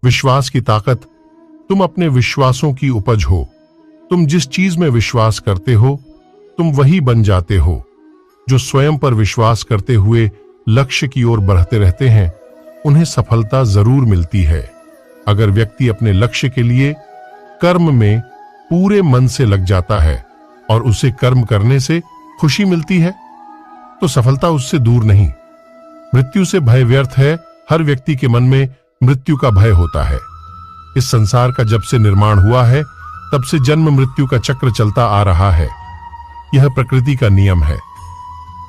विश्वास की ताकत। तुम अपने विश्वासों की उपज हो। तुम जिस चीज में विश्वास करते हो तुम वही बन जाते हो। जो स्वयं पर विश्वास करते हुए लक्ष्य की ओर बढ़ते रहते हैं उन्हें सफलता जरूर मिलती है। अगर व्यक्ति अपने लक्ष्य के लिए कर्म में पूरे मन से लग जाता है और उसे कर्म करने से खुशी मिलती है तो सफलता उससे दूर नहीं। मृत्यु से भय व्यर्थ है। हर व्यक्ति के मन में मृत्यु का भय होता है। इस संसार का जब से निर्माण हुआ है तब से जन्म मृत्यु का चक्र चलता आ रहा है। यह प्रकृति का नियम है।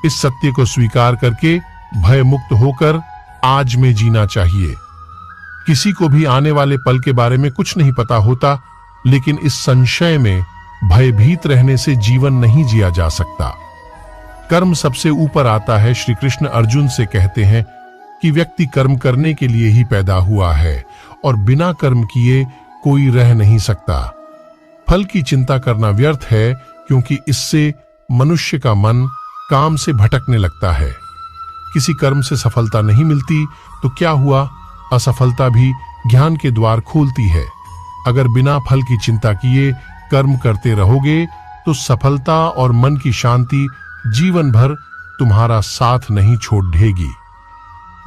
इस सत्य को स्वीकार करके भय मुक्त होकर आज में जीना चाहिए। किसी को भी आने वाले पल के बारे में कुछ नहीं पता होता, लेकिन इस संशय में भयभीत रहने से जीवन नहीं जिया जा सकता। कर्म सबसे ऊपर आता है। श्री कृष्ण अर्जुन से कहते हैं कि व्यक्ति कर्म करने के लिए ही पैदा हुआ है और बिना कर्म किए कोई रह नहीं सकता। फल की चिंता करना व्यर्थ है क्योंकि इससे मनुष्य का मन काम से भटकने लगता है। किसी कर्म से सफलता नहीं मिलती तो क्या हुआ, असफलता भी ज्ञान के द्वार खोलती है। अगर बिना फल की चिंता किए कर्म करते रहोगे तो सफलता और मन की शांति जीवन भर तुम्हारा साथ नहीं छोड़ देगी।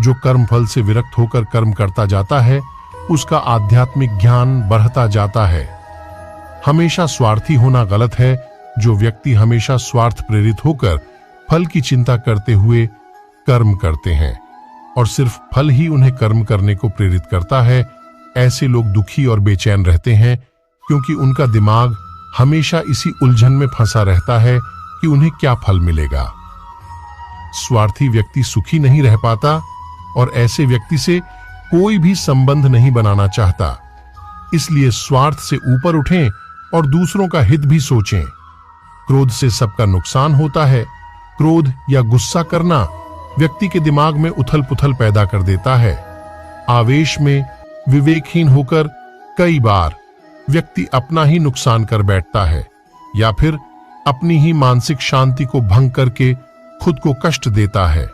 जो कर्म फल से विरक्त होकर कर्म करता जाता है उसका आध्यात्मिक ज्ञान बढ़ता जाता है। हमेशा स्वार्थी होना गलत है। जो व्यक्ति हमेशा स्वार्थ प्रेरित होकर फल की चिंता करते हुए कर्म करते हैं और सिर्फ फल ही उन्हें कर्म करने को प्रेरित करता है, ऐसे लोग दुखी और बेचैन रहते हैं क्योंकि उनका दिमाग हमेशा इसी उलझन में फंसा रहता है कि उन्हें क्या फल मिलेगा। स्वार्थी व्यक्ति सुखी नहीं रह पाता और ऐसे व्यक्ति से कोई भी संबंध नहीं बनाना चाहता। इसलिए स्वार्थ से ऊपर उठें और दूसरों का हित भी सोचें। क्रोध से सबका नुकसान होता है। क्रोध या गुस्सा करना व्यक्ति के दिमाग में उथल पुथल पैदा कर देता है। आवेश में विवेकहीन होकर कई बार व्यक्ति अपना ही नुकसान कर बैठता है या फिर अपनी ही मानसिक शांति को भंग करके खुद को कष्ट देता है।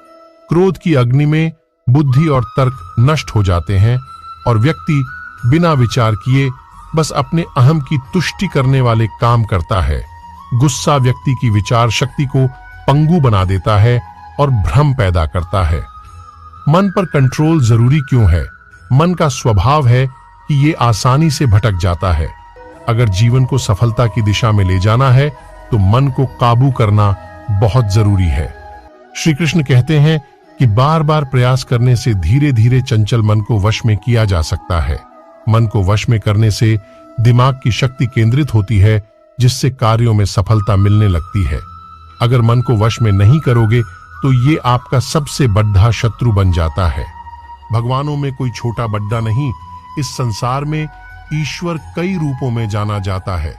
क्रोध की अग्नि में बुद्धि और तर्क नष्ट हो जाते हैं और व्यक्ति बिना विचार किए बस अपने अहम की तुष्टि करने वाले काम करता है। गुस्सा व्यक्ति की विचार शक्ति को पंगु बना देता है और भ्रम पैदा करता है। मन पर कंट्रोल जरूरी क्यों है? मन का स्वभाव है कि ये आसानी से भटक जाता है। अगर जीवन को सफलता की दिशा में ले जाना है तो मन को काबू करना बहुत जरूरी है। श्री कृष्ण कहते हैं कि बार बार प्रयास करने से धीरे धीरे चंचल मन को वश में किया जा सकता है। मन को वश में करने से दिमाग की शक्ति केंद्रित होती है जिससे कार्यों में सफलता मिलने लगती है। अगर मन को वश में नहीं करोगे तो ये आपका सबसे बड़ा शत्रु बन जाता है। भगवानों में कोई छोटा बड़ा नहीं। इस संसार में ईश्वर कई रूपों में जाना जाता है।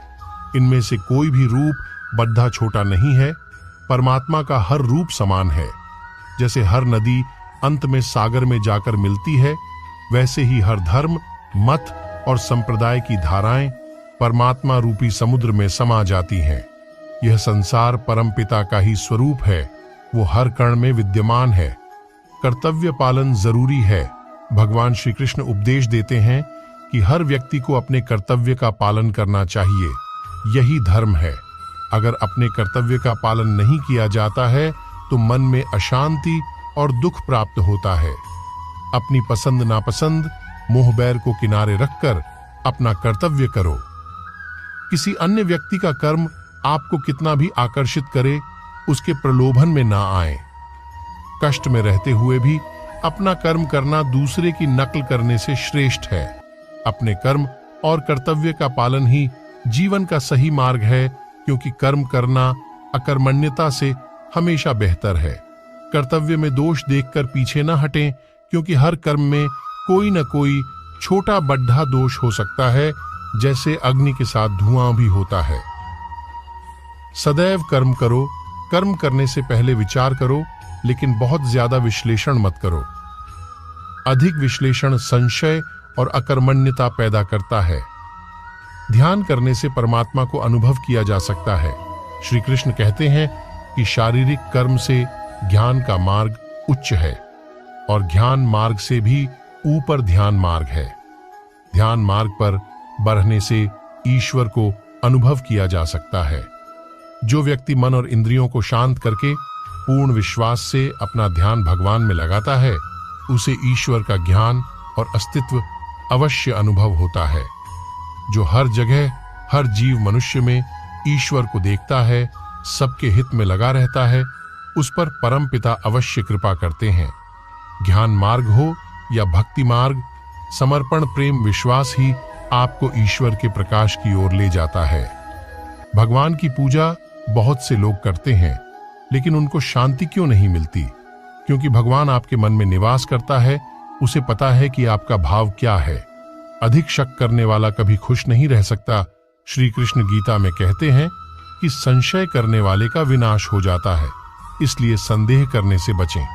इनमें से कोई भी रूप बड़ा छोटा नहीं है। परमात्मा का हर रूप समान है। जैसे हर नदी अंत में सागर में जाकर मिलती है, वैसे ही हर धर्म, मत और संप्रदाय की धाराएं परमात्मा रूपी समुद्र में समा जाती हैं। यह संसार परमपिता का ही स्वरूप है। वो हर कण में विद्यमान है। कर्तव्य पालन जरूरी है। भगवान श्री कृष्ण उपदेश देते हैं कि हर व्यक्ति को अपने कर्तव्य का पालन करना चाहिए। यही धर्म है। अगर अपने कर्तव्य का पालन नहीं किया जाता है तो मन में अशांति और दुख प्राप्त होता है। अपनी पसंद नापसंद, मोह बैर को किनारे रखकर अपना कर्तव्य करो। किसी अन्य व्यक्ति का कर्म आपको कितना भी आकर्षित करे, उसके प्रलोभन में ना आए। कष्ट में रहते हुए भी अपना कर्म करना दूसरे की नकल करने से श्रेष्ठ है। अपने कर्म और कर्तव्य का पालन ही जीवन का सही मार्ग है, क्योंकि कर्म करना अकर्मण्यता से हमेशा बेहतर है। कर्तव्य में दोष देखकर पीछे न हटें, क्योंकि हर कर्म में कोई न कोई छोटा बड़ा दोष हो सकता है, जैसे अग्नि के साथ धुआं भी होता है। सदैव कर्म करो। कर्म करने से पहले विचार करो, लेकिन बहुत ज्यादा विश्लेषण मत करो। अधिक विश्लेषण संशय और अकर्मण्यता पैदा करता है। ध्यान करने से परमात्मा को अनुभव किया जा सकता है। श्री कृष्ण कहते हैं कि शारीरिक कर्म से ज्ञान का मार्ग उच्च है और ज्ञान मार्ग से भी ऊपर ध्यान मार्ग है। ध्यान मार्ग पर बढ़ने से ईश्वर को अनुभव किया जा सकता है। जो व्यक्ति मन और इंद्रियों को शांत करके पूर्ण विश्वास से अपना ध्यान भगवान में लगाता है, उसे ईश्वर का ज्ञान और अस्तित्व अवश्य अनुभव होता है। जो हर जगह हर जीव मनुष्य में ईश्वर को देखता है, सबके हित में लगा रहता है, उस पर परम पिता अवश्य कृपा करते हैं। ज्ञान मार्ग हो या भक्ति मार्ग, समर्पण प्रेम विश्वास ही आपको ईश्वर के प्रकाश की ओर ले जाता है। भगवान की पूजा बहुत से लोग करते हैं, लेकिन उनको शांति क्यों नहीं मिलती? क्योंकि भगवान आपके मन में निवास करता है, उसे पता है कि आपका भाव क्या है। अधिक शक करने वाला कभी खुश नहीं रह सकता। श्री कृष्ण गीता में कहते हैं कि संशय करने वाले का विनाश हो जाता है, इसलिए संदेह करने से बचें।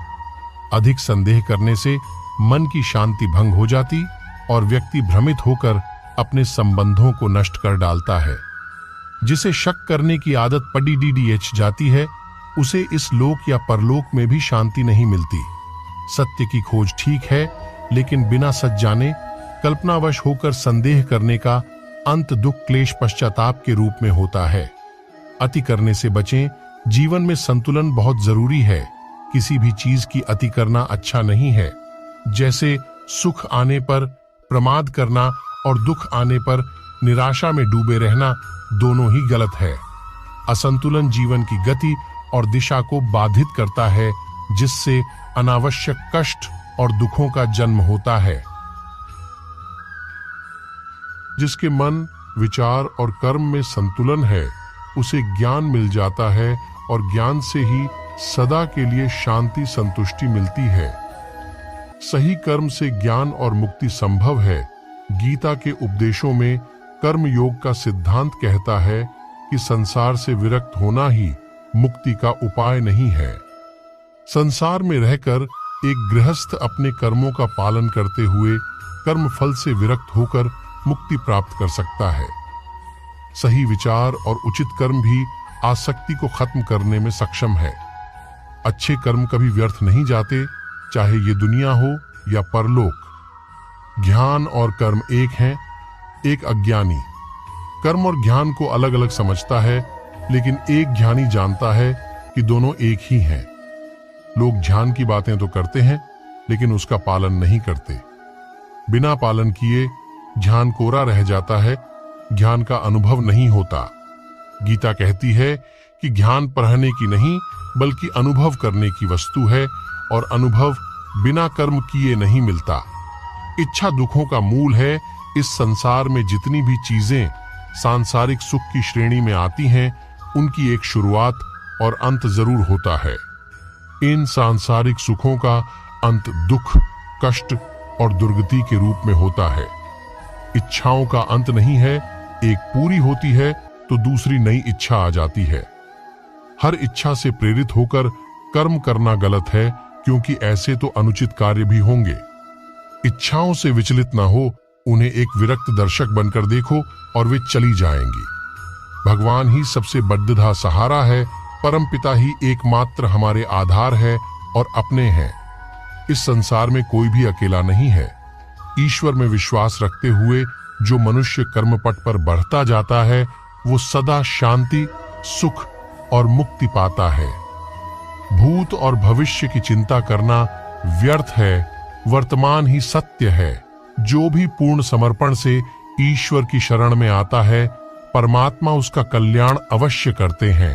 अधिक संदेह करने से मन की शांति भंग हो जाती और व्यक्ति भ्रमित होकर अपने संबंधों को नष्ट कर डालता है। जिसे शक करने की आदत पड़ी जाती है, उसे इस लोक या परलोक में भी शांति नहीं मिलती। सत्य की खोज ठीक है, लेकिन बिना सच जाने कल्पनावश होकर संदेह करने का अंत दुख क्लेश पश्चाताप के रूप में होता है। अति करने से बचें। जीवन में संतुलन बहुत जरूरी है। किसी भी चीज की अति करना अच्छा नहीं है। जैसे सुख आने पर प्रमाद करना और दुख आने पर निराशा में डूबे रहना, दोनों ही गलत है। असंतुलन जीवन की गति और दिशा को बाधित करता है, जिससे अनावश्यक कष्ट और दुखों का जन्म होता है। जिसके मन, विचार और कर्म में संतुलन है, उसे ज्ञान मिल जाता है और ज्ञान से ही सदा के लिए शांति संतुष्टि मिलती है। सही कर्म से ज्ञान और मुक्ति संभव है। गीता के उपदेशों में कर्म योग का सिद्धांत कहता है कि संसार से विरक्त होना ही मुक्ति का उपाय नहीं है। संसार में रहकर एक गृहस्थ अपने कर्मों का पालन करते हुए कर्म फल से विरक्त होकर मुक्ति प्राप्त कर सकता है। सही विचार और उचित कर्म भी आसक्ति को खत्म करने में सक्षम है। अच्छे कर्म कभी व्यर्थ नहीं जाते, चाहे ये दुनिया हो या परलोक। ज्ञान और कर्म एक हैं। एक अज्ञानी कर्म और ज्ञान को अलग अलग समझता है, लेकिन एक ज्ञानी जानता है कि दोनों एक ही हैं। लोग ज्ञान की बातें तो करते हैं, लेकिन उसका पालन नहीं करते। बिना पालन किए ज्ञान कोरा रह जाता है, ज्ञान का अनुभव नहीं होता। गीता कहती है कि ज्ञान पढ़ने की नहीं, बल्कि अनुभव करने की वस्तु है, और अनुभव बिना कर्म किए नहीं मिलता। इच्छा दुखों का मूल है। इस संसार में जितनी भी चीजें सांसारिक सुख की श्रेणी में आती हैं, उनकी एक शुरुआत और अंत जरूर होता है। इन सांसारिक सुखों का अंत दुख, कष्ट और दुर्गति के रूप में होता है। इच्छाओं का अंत नहीं है। एक पूरी होती है तो दूसरी नई इच्छा आ जाती है। हर इच्छा से प्रेरित होकर कर्म करना गलत है, क्योंकि ऐसे तो अनुचित कार्य भी होंगे। इच्छाओं से विचलित ना हो, उन्हें एक विरक्त दर्शक बनकर देखो और वे चली जाएंगी। भगवान ही सबसे बद्धा सहारा है। परम पिता ही एकमात्र हमारे आधार है और अपने हैं। इस संसार में कोई भी अकेला नहीं है। ईश्वर में विश्वास रखते हुए जो मनुष्य कर्मपट पर बढ़ता जाता है, वो सदा शांति, सुख और मुक्ति पाता है। भूत और भविष्य की चिंता करना व्यर्थ है। वर्तमान ही सत्य है। जो भी पूर्ण समर्पण से ईश्वर की शरण में आता है, परमात्मा उसका कल्याण अवश्य करते हैं।